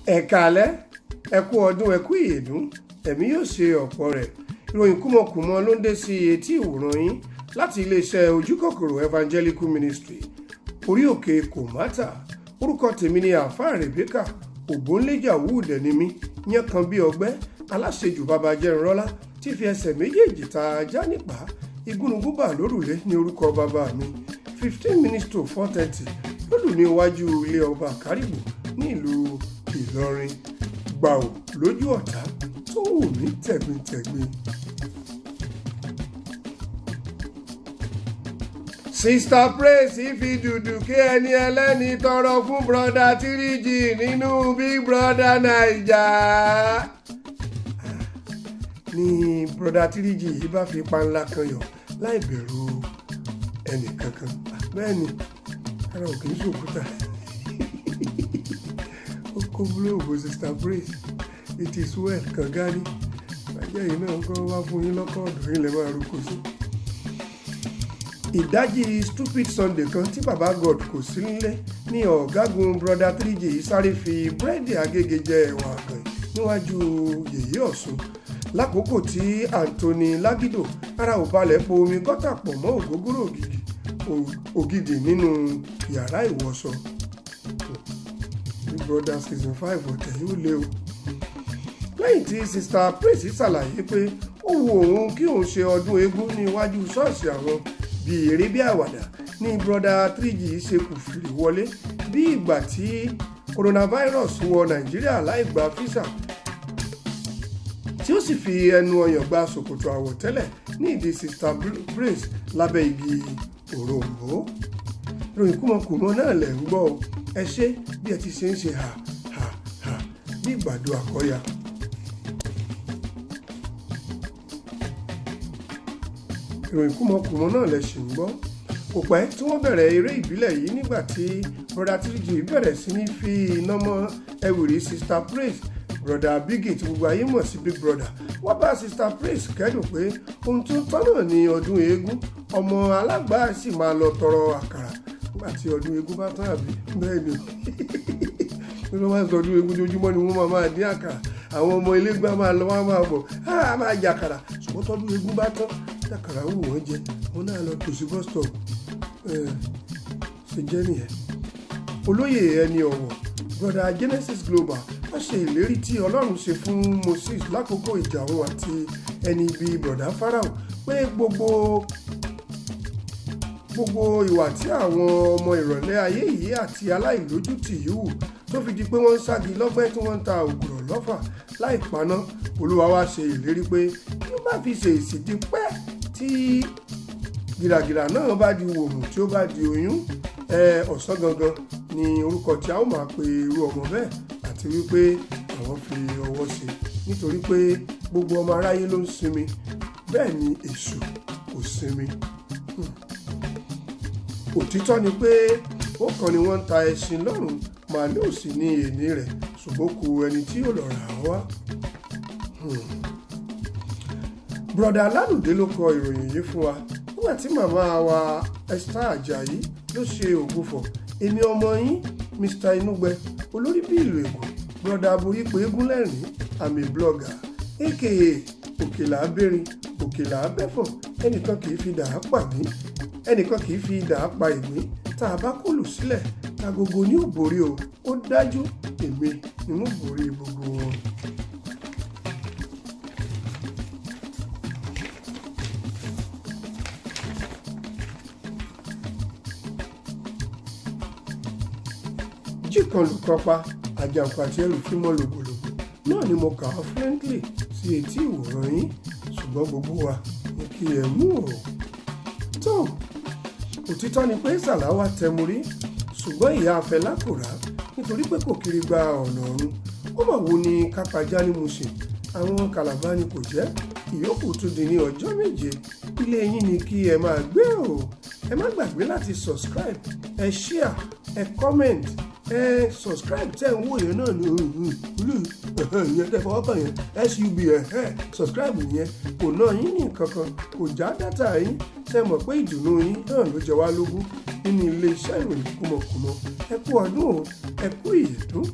ẹ káalẹ́ ẹ kú ọdún ẹ kú ìyèdún ẹ̀mí yóò ṣe ọ̀pọ̀ rẹ̀. Ìròyìn kúmọkùmọ ló ń dé sí etí ìwòran yín láti iléeṣẹ́ ojúkòkòrò evangelical ministry orí òkè kòmátà. Orúkọ tèmi ni àáfàá Rebecca ògbónléjà wúùdẹ̀ ni mí yẹn kan bí ọgbẹ́ aláṣejù bàbá jẹrinrọ́lá tí fi ẹsẹ̀ méjèèjì ta ajá nípa igúnnugún bà lórùlé ní orúkọ bàbá mi. 15 minutes to 4:30 lódù ní iwájú ilé ọba Kárìbù ní ìlú Ìlọrin. Gbàù lójú ọ̀tá tó wù mí tẹ̀gbintẹ̀gbin. Sister Praise fi dùdù kí ẹni ẹlẹ́ni tọrọ fún broda 3G nínú Big Brother Naija. Ní broda 3G yìí bá fi panla kan yọ láì bẹ̀rù ẹnì kankan. Bẹ́ẹ̀ ni ara ò kì í ṣòkúta. Ó kó búlóògùn Sister Praise. It is well kàngání. Bàjẹ́ yìí náà kọ́ wá fún yín lọ́kọ̀ ọ̀dọ̀ yín lè máa rúkọ sí. Ìdájí stupid Sunday kan tí bàbá God kò sí nílé ní ọ̀gágun broda 3G sáré fi búrẹ́dì Agége jẹ ẹ̀wà àgàn níwájú Yèyé Ọ̀ṣun lákòókò tí Anthony Lagido ara ò balẹ̀ po omi gọ́tà pọ̀ mọ́ ògógóró ògidì nínú yàrá ìwọṣọ. Big Brother season 5 ọ̀tẹ̀ yóò lé o. Lẹ́yìn tí Sister Praise ṣàlàyé pé ó wu òun kí òun ṣe ọdún eégún ní iwájú ṣọ́ọ̀ṣì àwọn bí eré bí àwàdà ní broda 3G ṣe kù fìrì wọlé bí ìgbà tí coronavirus wọ Nàìjíríà láì gba físà tí ó sì fi ẹnu ọyàn gba ṣòkòtò àwọ̀tẹ́lẹ̀ ní ìdí Sister Praise lábẹ́ igi òrombó. Ìròyìn kúmọkùmọ náà lẹ̀ ń gbọ́ ẹ ṣé bí ẹ ti ṣe ń ṣe ha bí ìgbàdo àkọ́yà. Ìròyìn kúmọkùmọ náà lẹ ṣì ń gbọ́. Kò pẹ́ tí wọ́n bẹ̀rẹ̀ eré ìbílẹ̀ yìí nígbà tí broda 3G bẹ̀rẹ̀ sí ní fi iná mọ́ ẹ̀wìrì Sister Praise. Broda Biggie tí gbogbo ayé mọ̀ sí Big Brother wọ́n bá Sister Praise kẹ́dùn pé ohun tó tán náà ní ọdún eégún ọmọ alágbá sì máa lọ tọrọ àkàrà nígbà tí ọdún eégún bá tán àbí bẹ́ẹ̀ ni wọ́n máa ń sọ ọdún eégún lójúmọ́ ni wọ́n máa dín àkàrà àwọn ọmọ ilégbá máa lọ wọ́n máa bọ̀ á máa jẹ àkàrà ṣùgbọ́n tọ́dún eégún bá tán àkàrà wù wọ́n jẹ wọ́n náà lọ tòsí bus stop ṣe jẹ́ nìyẹn. Olóyè ẹni ọ̀wọ̀ broda Genesis Global wọ́n ṣe ìlérí tí Ọlọ́run ṣe fún Moses lákòókò ìjà òun àti ẹni bíi broda Pharaoh pé gbogbo ìwà tí àwọn ọmọ ìrọ̀lẹ́ ayé yìí àti aláìlójútì yìí wù tó fi di pé wọ́n ń sági lọ́gbẹ́ tí wọ́n ń ta ògùrọ̀ lọ́fà láì paná. Olúwa wá ṣe ìlérí pé kí ó má fi ṣe ìsìndí pẹ́ tí gìràgìrà náà bá di wòmù tí ó bá di oyún ọ̀sán gangan ni orúkọ tí a ó máa pe irú ọmọ bẹ́ẹ̀ àti wípé àwọn fi ọwọ́ sí nítorí pé gbogbo ọmọ aráyé ló ń sinmi bẹ́ẹ̀ ni èṣù kò sinmi. Òtítọ́ ni pé ó kàn ni wọ́n ń ta ẹṣin lọ́rùn màálùú sì ní èní rẹ̀ ṣùgbọ́n kù ẹni tí yóò lọ rà á wá. Broda Alálùdé ló kọ ìròyìn yìí fún wa nígbà tí màmá wa Esther Ajayi ló ṣe ògbófọ̀. Èmi ọmọ yín Mr. Inúgbẹ olórí bí ìlú Èkó broda Aborípo Egúnlẹ́rìn àmì blogger aka Òkèlà Abẹ́rin Òkèlà Abẹ́fọ̀n ẹnìkan kì í fi dà á pàdé ẹnìkan kì í fi dà á pa ìgbín tá a bá kọlù sílẹ̀ agogo ní ò borí o ó dájú èmi ni mo borí gbogbo wọn. Jíkan lùkọ́ pa àjàǹkà àti ẹrù fímọ́ lògbòlògbò náà ni mo kà á friendly sí etí ìwòran yín ṣùgbọ́n gbogbo wa ní kí ẹ mú o. tó òtítọ́ ni pé Sàláwá tẹmurí ṣùgbọ́n ìyá Afẹ́lá kò rà nítorí pé kò kiri gba ọ̀nà ọ̀run. ó mà wo ni kápájá ní Mushin àwọn Kàlàbá ni kò jẹ́ ìyókù tún di ní ọjọ́ méje. Ilé yín ni kí ẹ máa gbé o. Ẹ má gbàgbé láti subscribe ẹ share ẹ comment ẹ subscribe tẹ́ ń wò yẹn náà ní ìyẹn tẹ́ fọwọ́ kàn yẹn SUB subscribe yẹn kò ná yín ní kankan kò já dátà yín tẹ́ mọ̀ pé ìdùnnú yín náà ló jẹ wá lógún nínú ilé iṣẹ́ ìròyìn kúmọkùmọ. Ẹ kú ọdún o ẹ kú ìyèdún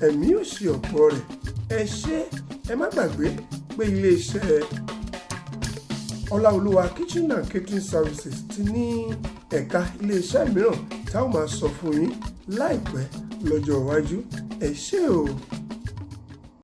ẹ̀mí ò ṣe ọ̀pọ̀ rẹ̀. Ẹ ṣé, ẹ má gbàgbé pé iléeṣẹ́ Ọláolúwa Kitchen and Catering Services ti ní ẹ̀ka iléeṣẹ́ mìíràn tá ó máa sọ fún yín láìpẹ́ lọ́jọ́ iwájú. Ẹ ṣé o.